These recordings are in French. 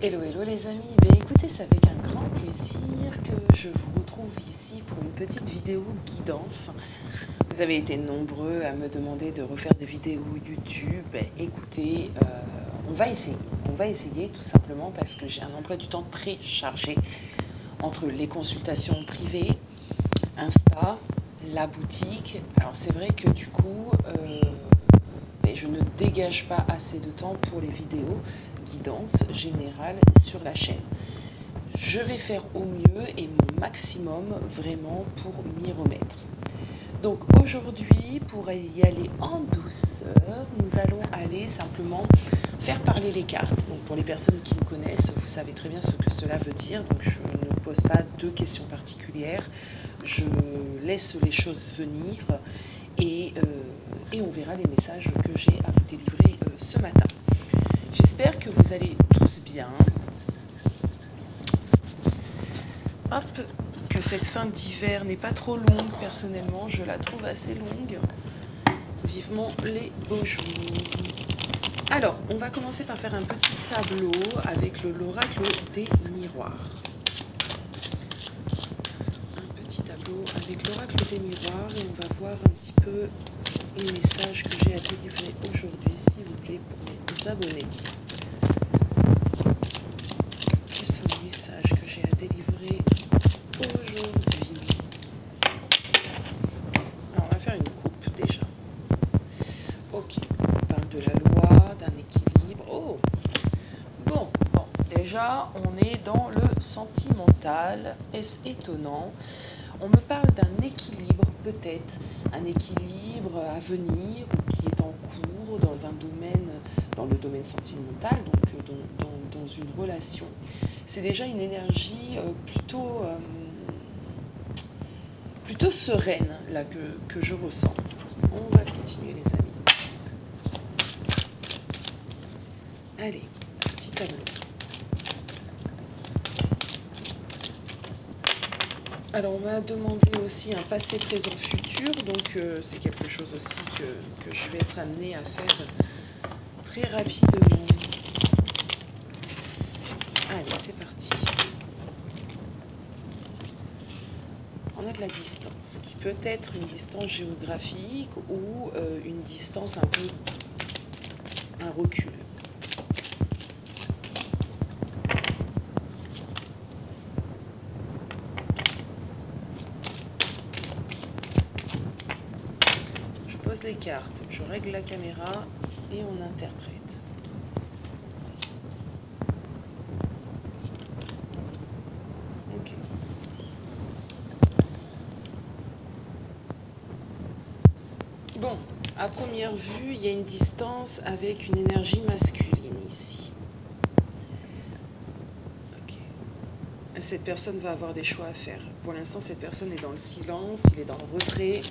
Hello, hello les amis, écoutez, c'est avec un grand plaisir que je vous retrouve ici pour une petite vidéo guidance. Vous avez été nombreux à me demander de refaire des vidéos YouTube. Écoutez, on va essayer tout simplement parce que j'ai un emploi du temps très chargé entre les consultations privées, Insta, la boutique. Alors c'est vrai que du coup, je ne dégage pas assez de temps pour les vidéos guidance générale sur la chaîne. Je vais faire au mieux et mon maximum vraiment pour m'y remettre. Donc aujourd'hui, pour y aller en douceur, nous allons aller simplement faire parler les cartes. Donc pour les personnes qui me connaissent, vous savez très bien ce que cela veut dire. Donc je ne pose pas de questions particulières. Je laisse les choses venir et on verra les messages que j'ai à vous délivrer ce matin. J'espère que vous allez tous bien. Hop, que cette fin d'hiver n'est pas trop longue, personnellement, je la trouve assez longue. Vivement les beaux jours. Alors, on va commencer par faire un petit tableau avec l'oracle des miroirs. Un petit tableau avec l'oracle des miroirs et on va voir un petit peu les messages que j'ai à délivrer aujourd'hui, s'il vous plaît, pour mes abonnés. Quels sont les messages que j'ai à délivrer aujourd'hui? Alors, on va faire une coupe déjà. Ok, on parle de la loi, d'un équilibre. Oh, bon, déjà, on est dans le sentimental. Est-ce étonnant? On me parle d'un équilibre, peut-être, un équilibre à venir ou qui est en cours dans un domaine, dans le domaine sentimental, donc dans une relation. C'est déjà une énergie plutôt sereine là que je ressens. On va continuer les amis. Allez, petit tableau. Alors on m'a demandé aussi un passé, présent, futur, donc c'est quelque chose aussi que je vais être amenée à faire très rapidement. Allez, c'est parti. On a de la distance, qui peut être une distance géographique ou une distance un peu, un recul. Je pose les cartes, je règle la caméra et on interprète. Bon, à première vue, il y a une distance avec une énergie masculine ici. Okay. Cette personne va avoir des choix à faire. Pour l'instant, cette personne est dans le silence, il est dans le retrait.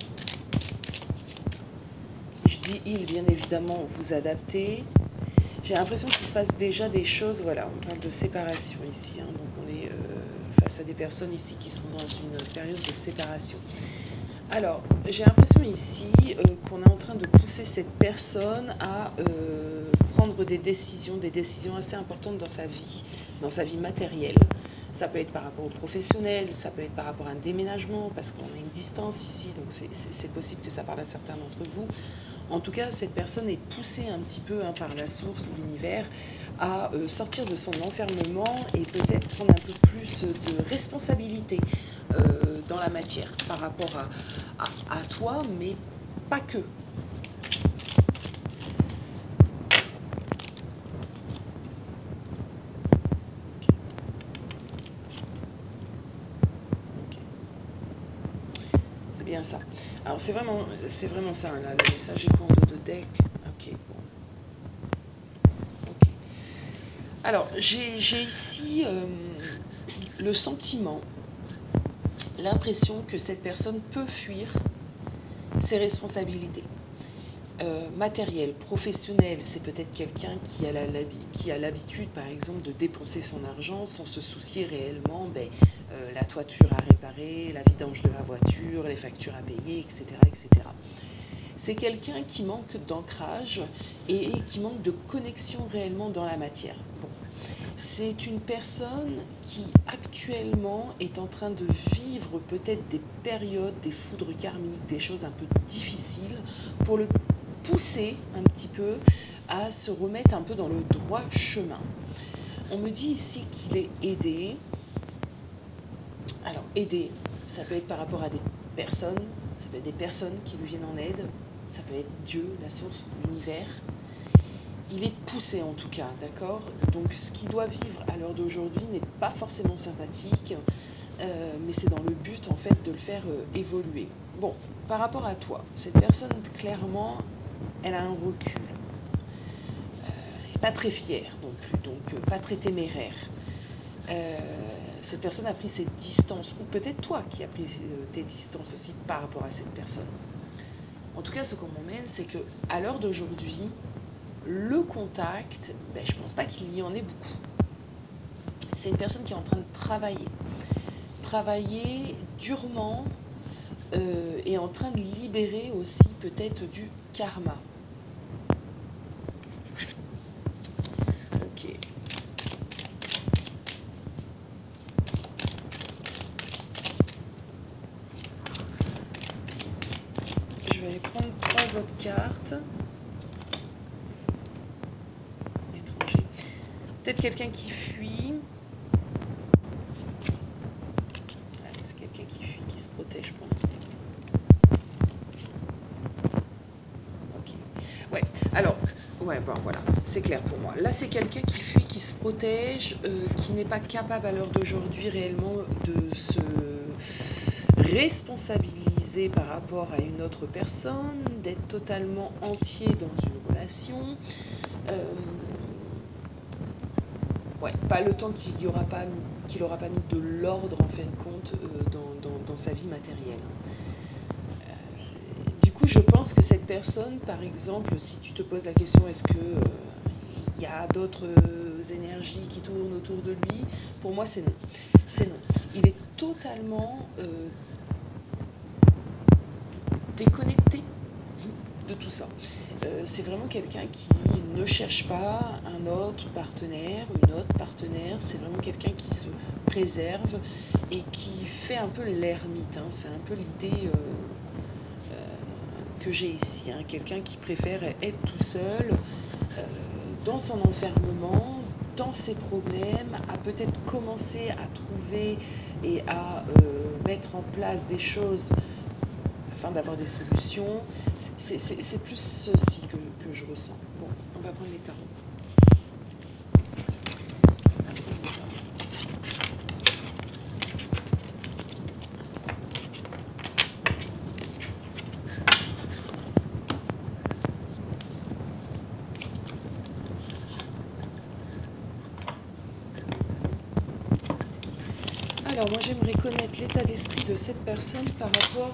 Je dis il, bien évidemment, vous adaptez. J'ai l'impression qu'il se passe déjà des choses, voilà, on parle de séparation ici, hein, donc on est face à des personnes ici qui sont dans une période de séparation. Alors, j'ai l'impression ici qu'on est en train de pousser cette personne à prendre des décisions assez importantes dans sa vie matérielle. Ça peut être par rapport au professionnel, ça peut être par rapport à un déménagement, parce qu'on a une distance ici, donc c'est possible que ça parle à certains d'entre vous. En tout cas, cette personne est poussée un petit peu par la source, l'univers, à sortir de son enfermement et peut-être prendre un peu plus de responsabilité dans la matière par rapport à toi, mais pas que. C'est bien ça. Alors c'est vraiment ça, là, le message est en dos de deck. Ok, bon. Ok. Alors j'ai ici le sentiment, l'impression que cette personne peut fuir ses responsabilités. Matériel, professionnel, c'est peut-être quelqu'un qui a l'habitude, par exemple, de dépenser son argent sans se soucier réellement la toiture à réparer, la vidange de la voiture, les factures à payer, etc. etc. C'est quelqu'un qui manque d'ancrage et qui manque de connexion réellement dans la matière. Bon. C'est une personne qui actuellement est en train de vivre peut-être des périodes, des foudres karmiques, des choses un peu difficiles pour le pousser un petit peu à se remettre un peu dans le droit chemin. On me dit ici qu'il est aidé. Alors aider, ça peut être par rapport à des personnes, ça peut être des personnes qui lui viennent en aide, ça peut être Dieu, la source, l'univers. Il est poussé en tout cas, d'accord? Donc ce qu'il doit vivre à l'heure d'aujourd'hui n'est pas forcément sympathique, mais c'est dans le but en fait de le faire évoluer. Bon, par rapport à toi, cette personne clairement, elle a un recul. Elle n'est pas très fière non plus, donc pas très téméraire. Cette personne a pris ses distances, ou peut-être toi qui as pris tes distances aussi par rapport à cette personne. En tout cas, ce qu'on m'emmène, c'est que à l'heure d'aujourd'hui, le contact, je ne pense pas qu'il y en ait beaucoup. C'est une personne qui est en train de travailler durement et en train de libérer aussi peut-être du karma. Ok. Je vais aller prendre 3 autres cartes. Étranger. C'est peut-être quelqu'un qui fuit. C'est quelqu'un qui fuit, qui se protège pour l'instant. Ok. Ouais. Alors, ouais, bon, voilà. C'est clair pour moi. Là, c'est quelqu'un qui fuit, qui se protège, qui n'est pas capable à l'heure d'aujourd'hui réellement de se responsabiliser par rapport à une autre personne, d'être totalement entier dans une relation. Ouais, pas le temps qu'il n'aura pas mis de l'ordre en fin de compte dans sa vie matérielle. Du coup, je pense que cette personne, par exemple, si tu te poses la question, est-ce que il y a d'autres énergies qui tournent autour de lui, pour moi c'est non. C'est non. Il est totalement déconnecté de tout ça. C'est vraiment quelqu'un qui ne cherche pas un autre partenaire, une autre partenaire. C'est vraiment quelqu'un qui se préserve et qui fait un peu l'ermite. Hein. C'est un peu l'idée que j'ai ici. Hein. Quelqu'un qui préfère être tout seul, dans son enfermement, dans ses problèmes, à peut-être commencer à trouver et à mettre en place des choses afin d'avoir des solutions. C'est plus ceci que je ressens. Bon, on va prendre les tarots. Alors moi j'aimerais connaître l'état d'esprit de cette personne par rapport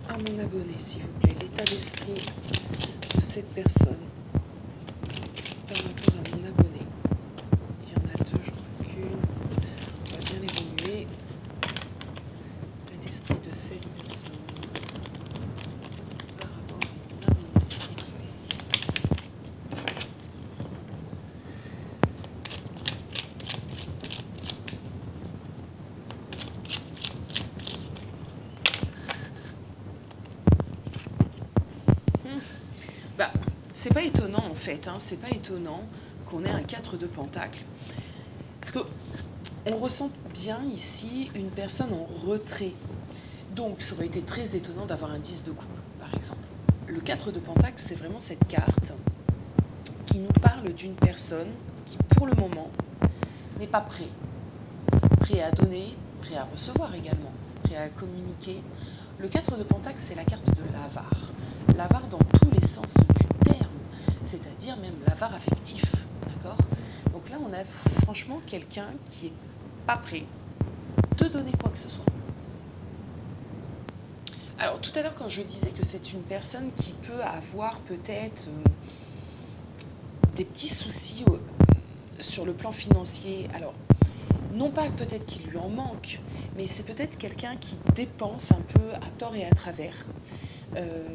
à mon abonné, s'il vous plaît. L'état d'esprit de cette personne par rapport à mon abonné. Il y en a deux, je crois qu'une. On va bien évoluer. L'état d'esprit de cette personne par rapport à mon abonné, s'il vous plaît. C'est pas étonnant en fait, hein, c'est pas étonnant qu'on ait un 4 de Pentacle. Parce qu'on ressent bien ici une personne en retrait. Donc ça aurait été très étonnant d'avoir un 10 de coupe, par exemple. Le 4 de Pentacle, c'est vraiment cette carte qui nous parle d'une personne qui, pour le moment, n'est pas prêt. Prêt à donner, prêt à recevoir également, prêt à communiquer. Le 4 de Pentacle, c'est la carte de l'avare. L'avare dans tous les sens du terme, c'est-à-dire même l'avare affectif, d'accord? Donc là, on a franchement quelqu'un qui n'est pas prêt de donner quoi que ce soit. Alors, tout à l'heure, quand je disais que c'est une personne qui peut avoir peut-être des petits soucis sur le plan financier, alors, non pas peut-être qu'il lui en manque, mais c'est peut-être quelqu'un qui dépense un peu à tort et à travers.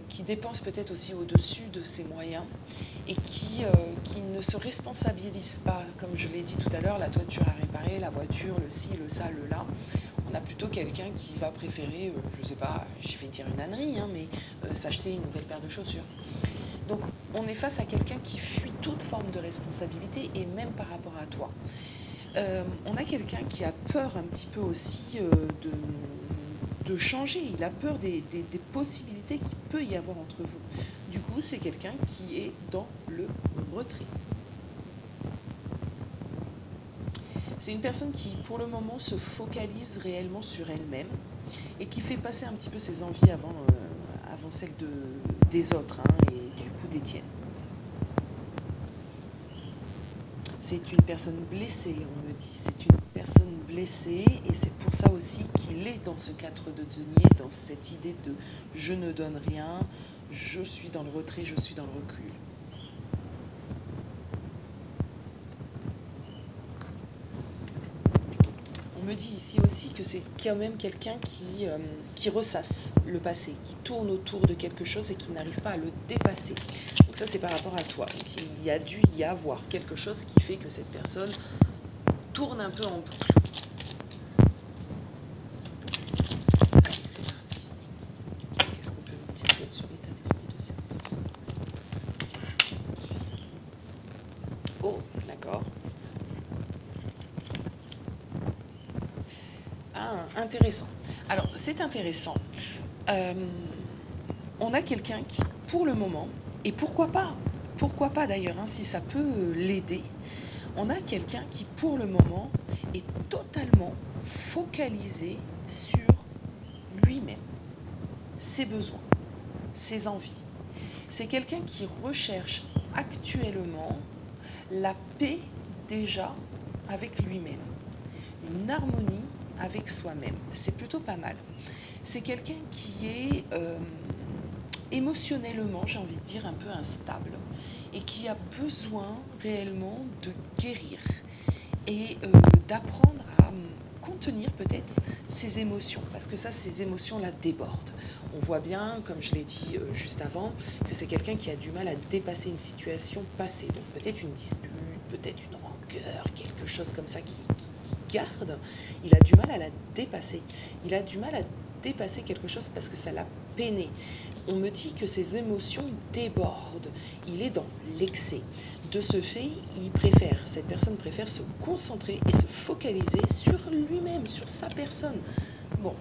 qui dépense peut-être aussi au-dessus de ses moyens et qui ne se responsabilise pas, comme je l'ai dit tout à l'heure, la toiture à réparer, la voiture, le ci, le ça, le là. On a plutôt quelqu'un qui va préférer, je ne sais pas, je vais dire une ânerie, hein, mais s'acheter une nouvelle paire de chaussures. Donc on est face à quelqu'un qui fuit toute forme de responsabilité et même par rapport à toi. On a quelqu'un qui a peur un petit peu aussi de changer, il a peur des possibilités qu'il peut y avoir entre vous. Du coup, c'est quelqu'un qui est dans le retrait. C'est une personne qui, pour le moment, se focalise réellement sur elle-même et qui fait passer un petit peu ses envies avant celles des autres, hein, et du coup des tiennes. C'est une personne blessée, on me dit. C'est une personne blessée et c'est pour ça aussi qu'il est dans ce 4 de denier, dans cette idée de « je ne donne rien, je suis dans le retrait, je suis dans le recul ». On me dit ici aussi que c'est quand même quelqu'un qui ressasse le passé, qui tourne autour de quelque chose et qui n'arrive pas à le dépasser. Donc ça, c'est par rapport à toi. Donc, il y a dû y avoir quelque chose qui fait que cette personne tourne un peu en boucle. Allez, c'est parti. Qu'est-ce qu'on peut vous dire d'autre sur l'état d'esprit de cette personne? Oh, d'accord. Ah, intéressant. Alors, c'est intéressant. On a quelqu'un qui, pour le moment, et pourquoi pas d'ailleurs, hein, si ça peut l'aider, on a quelqu'un qui, pour le moment, est totalement focalisé sur lui-même, ses besoins, ses envies. C'est quelqu'un qui recherche actuellement la paix déjà avec lui-même, une harmonie avec soi-même. C'est plutôt pas mal. C'est quelqu'un qui est émotionnellement, j'ai envie de dire, un peu instable et qui a besoin réellement de guérir et d'apprendre à contenir peut-être ses émotions, parce que ça, ces émotions-là débordent. On voit bien, comme je l'ai dit juste avant, que c'est quelqu'un qui a du mal à dépasser une situation passée. Donc peut-être une dispute, peut-être une rancœur, quelque chose comme ça qui garde. Il a du mal à la dépasser. Il a du mal à dépasser quelque chose parce que ça l'a peiné. On me dit que ses émotions débordent. Il est dans l'excès. De ce fait, cette personne préfère se concentrer et se focaliser sur lui-même, sur sa personne. Bon,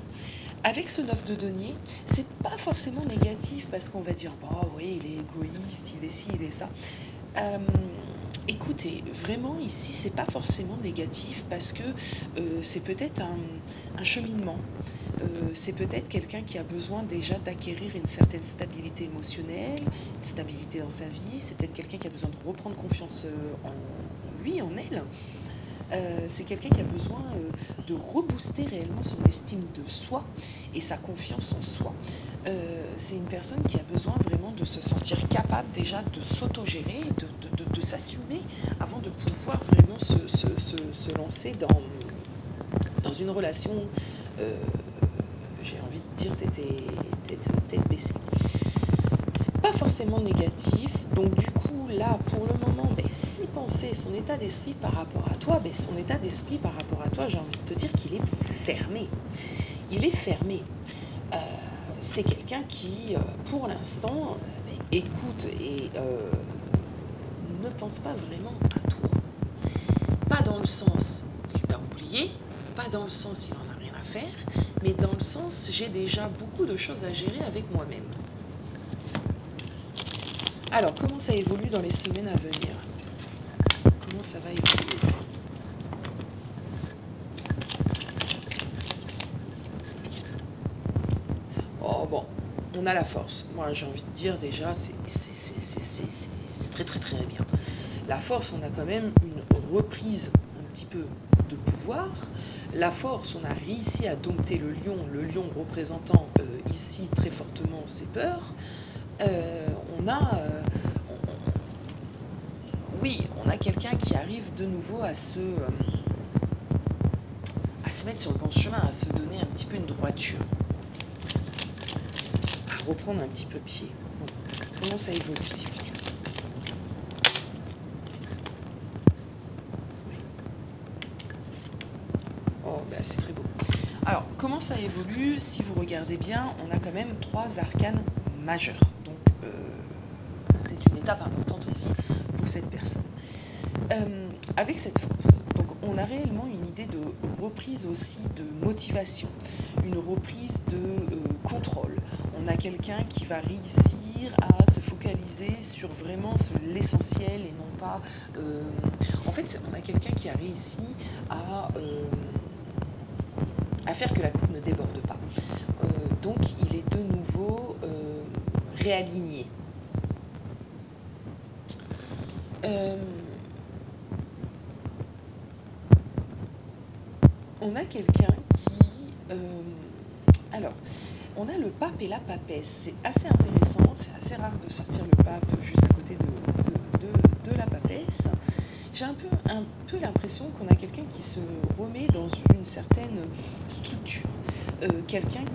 avec ce 9 de denier, c'est pas forcément négatif parce qu'on va dire, bah oui, il est égoïste, il est ci, il est ça. Écoutez, vraiment ici, c'est pas forcément négatif parce que c'est peut-être un cheminement. C'est peut-être quelqu'un qui a besoin déjà d'acquérir une certaine stabilité émotionnelle, une stabilité dans sa vie. C'est peut-être quelqu'un qui a besoin de reprendre confiance en lui, en elle. C'est quelqu'un qui a besoin de rebooster réellement son estime de soi et sa confiance en soi. C'est une personne qui a besoin vraiment de se sentir capable déjà de s'autogérer, de s'assumer avant de pouvoir vraiment se lancer dans une relation, j'ai envie de dire, tête baissée. C'est pas forcément négatif, donc du coup là pour le moment, ses pensées, son état d'esprit par rapport à toi, son état d'esprit par rapport à toi, j'ai envie de te dire qu'il est fermé. Il est fermé. C'est quelqu'un qui, pour l'instant, écoute et ne pense pas vraiment à toi. Pas dans le sens qu'il t'a oublié, pas dans le sens il en a rien à faire, mais dans le sens j'ai déjà beaucoup de choses à gérer avec moi-même. Alors, comment ça évolue dans les semaines à venir? Comment ça va évoluer ça? Oh bon, on a la force. Moi, j'ai envie de dire déjà, c'est très très très bien. La force, on a quand même une reprise un petit peu de pouvoir. La force, on a réussi à dompter le lion représentant ici très fortement ses peurs. On a quelqu'un qui arrive de nouveau à se mettre sur le bon chemin, à se donner un petit peu une droiture. Ah reprendre un petit peu pied. Bon, comment ça évolue, s'il vous plaît? Oh, bah, c'est très beau. Alors, comment ça évolue? Si vous regardez bien, on a quand même 3 arcanes majeurs. Donc, c'est une étape importante aussi pour cette personne. Avec cette force, donc on a réellement une idée de reprise aussi de motivation, une reprise de contrôle. On a quelqu'un qui va réussir à se focaliser sur vraiment l'essentiel et non pas... En fait, on a quelqu'un qui a réussi à faire que la coupe ne déborde pas. Donc il est de nouveau réaligné. On a quelqu'un qui... alors, on a le pape et la papesse. C'est assez intéressant, c'est assez rare de sortir le pape juste à côté de la papesse. J'ai un peu l'impression qu'on a quelqu'un qui se remet dans une certaine structure. Quelqu'un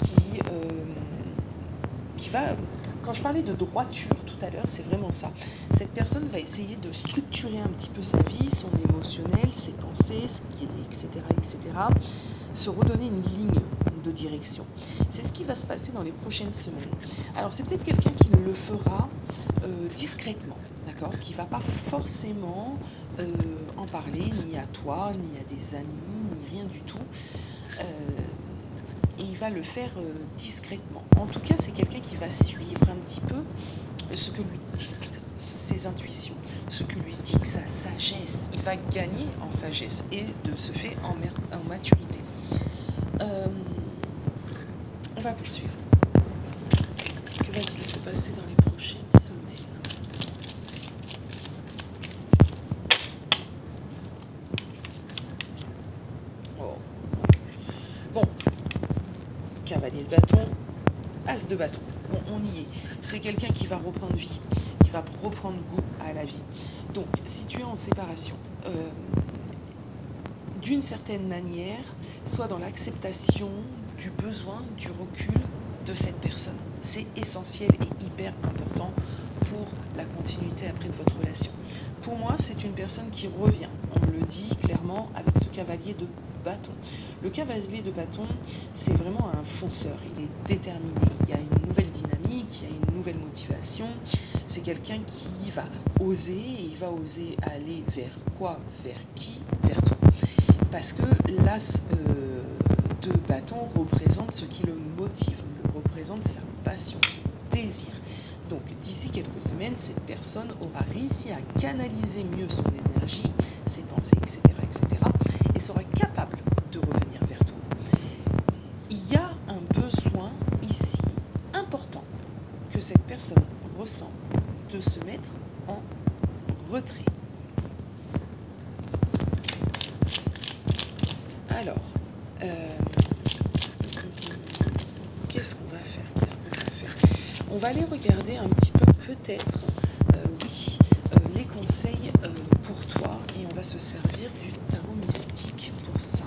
qui va... Quand je parlais de droiture tout à l'heure, c'est vraiment ça. Cette personne va essayer de structurer un petit peu sa vie, son émotionnel, ses pensées, etc., etc. Se redonner une ligne de direction. C'est ce qui va se passer dans les prochaines semaines. Alors, c'est peut-être quelqu'un qui le fera discrètement, d'accord, qui ne va pas forcément en parler, ni à toi, ni à des amis, ni rien du tout. Et il va le faire discrètement. En tout cas, c'est quelqu'un qui va suivre un petit peu ce que lui dicte ses intuitions, ce que lui dicte sa sagesse. Il va gagner en sagesse et de ce fait en maturité. On va poursuivre. Que va-t-il se passer dans les prochaines semaines? Oh. Bon. Cavalier de bâton, as de bâton. Bon, on y est. C'est quelqu'un qui va reprendre vie, qui va reprendre goût à la vie. Donc, si tu es en séparation, d'une certaine manière, soit dans l'acceptation du besoin, du recul de cette personne. C'est essentiel et hyper important pour la continuité après de votre relation. Pour moi, c'est une personne qui revient. On le dit clairement avec ce cavalier de bâton. Le cavalier de bâton, c'est vraiment un fonceur. Il est déterminé. Il y a une nouvelle dynamique, il y a une nouvelle motivation. C'est quelqu'un qui va oser, et il va oser aller vers quoi? Vers qui? Vers toi. Parce que l'as de bâton représente ce qui le motive, représente sa passion, son désir. Donc d'ici quelques semaines, cette personne aura réussi à canaliser mieux son énergie, ses pensées, etc., et sera capable de revenir vers toi. Il y a un besoin ici important que cette personne ressent de se mettre en retrait. Alors, qu'est-ce qu'on va faire? On va aller regarder un petit peu peut-être, les conseils pour toi, et on va se servir du tarot mystique pour ça.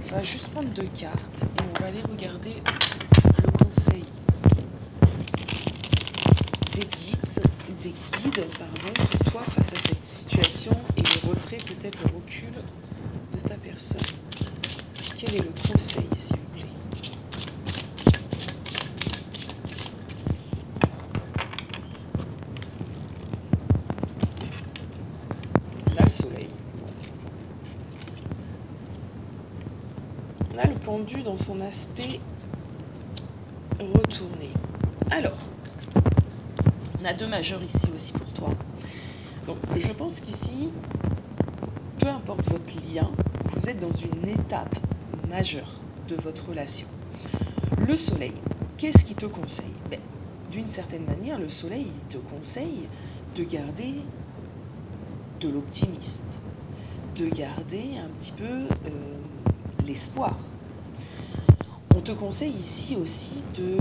On va juste prendre 2 cartes et on va aller regarder le conseil des guides pour toi face à cette situation et le retrait, peut-être le recul de ta personne. Quel est le conseil, s'il vous plaît? Là, le soleil. On a le pendu dans son aspect retourné. Alors, on a 2 majeurs ici aussi pour toi. Donc, je pense qu'ici, peu importe votre lien, vous êtes dans une étape majeure de votre relation. Le soleil, qu'est-ce qu'il te conseille? D'une certaine manière, le soleil il te conseille de garder de l'optimisme, de garder un petit peu l'espoir. On te conseille ici aussi de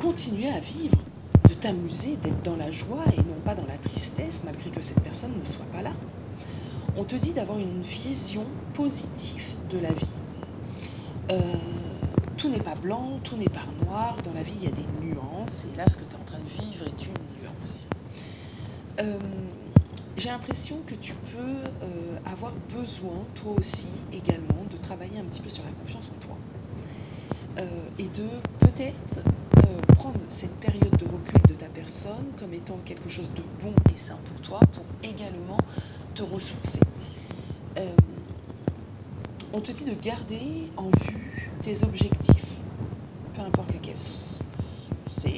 continuer à vivre, de t'amuser, d'être dans la joie et non pas dans la tristesse, malgré que cette personne ne soit pas là. On te dit d'avoir une vision positive de la vie. tout n'est pas blanc, tout n'est pas noir. Dans la vie, il y a des nuances. Et là, ce que tu es en train de vivre est une nuance. J'ai l'impression que tu peux avoir besoin, toi aussi, également, de travailler un petit peu sur la confiance en toi. Et de peut-être prendre cette période de recul de ta personne comme étant quelque chose de bon et sain pour toi, pour également te ressourcer. On te dit de garder en vue tes objectifs, peu importe lesquels ça peut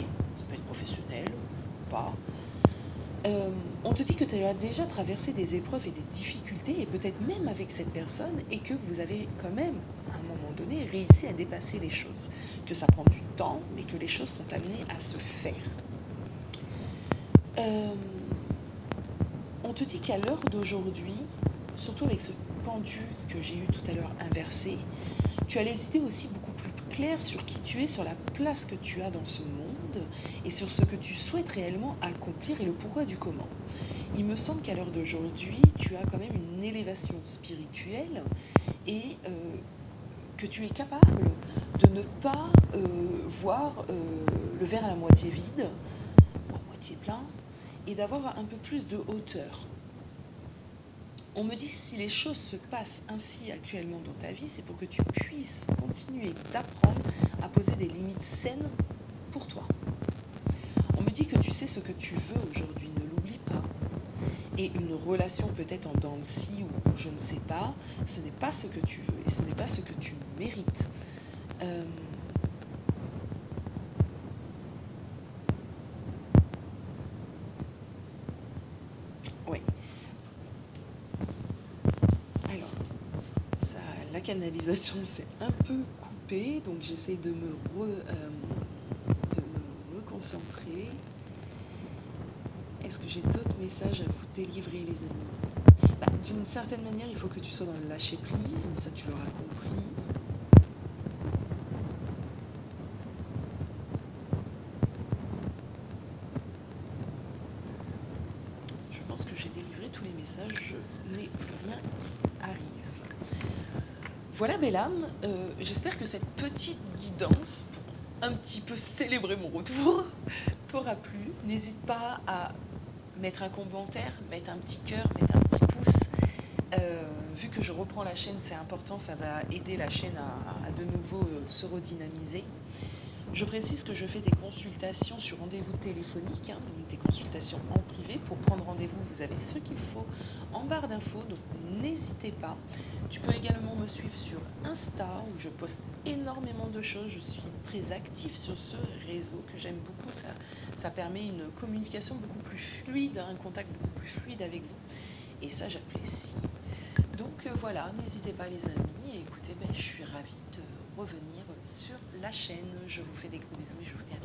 être professionnel ou pas. On te dit que tu as déjà traversé des épreuves et des difficultés, et peut-être même avec cette personne, et que vous avez quand même, à un moment donné, réussi à dépasser les choses. Que ça prend du temps, mais que les choses sont amenées à se faire. On te dit qu'à l'heure d'aujourd'hui, surtout avec ce pendu que j'ai eu tout à l'heure inversé, tu as les idées aussi beaucoup plus claires sur qui tu es, sur la place que tu as dans ce monde et sur ce que tu souhaites réellement accomplir et le pourquoi du comment. Il me semble qu'à l'heure d'aujourd'hui, tu as quand même une élévation spirituelle et que tu es capable de ne pas voir le verre à la moitié vide ou à moitié plein et d'avoir un peu plus de hauteur. On me dit que si les choses se passent ainsi actuellement dans ta vie, c'est pour que tu puisses continuer d'apprendre à poser des limites saines pour toi. On me dit que tu sais ce que tu veux aujourd'hui, ne l'oublie pas. Et une relation peut-être en dents de scie ou je ne sais pas, ce n'est pas ce que tu veux et ce n'est pas ce que tu mérites. Oui. Alors, la canalisation s'est un peu coupée, donc j'essaie de me reconcentrer. Est-ce que j'ai d'autres messages à vous délivrer, les amis? D'une certaine manière, il faut que tu sois dans le lâcher-prise, mais ça tu l'auras compris. Je pense que j'ai délivré tous les messages, je n'ai plus rien arrive. Voilà, belle âme, j'espère que cette petite guidance, un petit peu célébrer mon retour, t'aura plu. N'hésite pas à mettre un commentaire, mettre un petit cœur, mettre un petit pouce. Vu que je reprends la chaîne, c'est important, ça va aider la chaîne à de nouveau se redynamiser. Je précise que je fais des consultations sur rendez-vous téléphonique, donc des consultations en privé. Pour prendre rendez-vous, vous avez ce qu'il faut en barre d'infos, donc n'hésitez pas. Tu peux également me suivre sur Insta, où je poste énormément de choses. Je suis très active sur ce réseau que j'aime beaucoup. Ça permet une communication beaucoup plus fluide, un contact beaucoup plus fluide avec vous. Et ça, j'apprécie. Donc voilà, n'hésitez pas les amis. Et écoutez, je suis ravie de revenir sur la chaîne. Je vous fais des gros bisous et je vous dis à bientôt.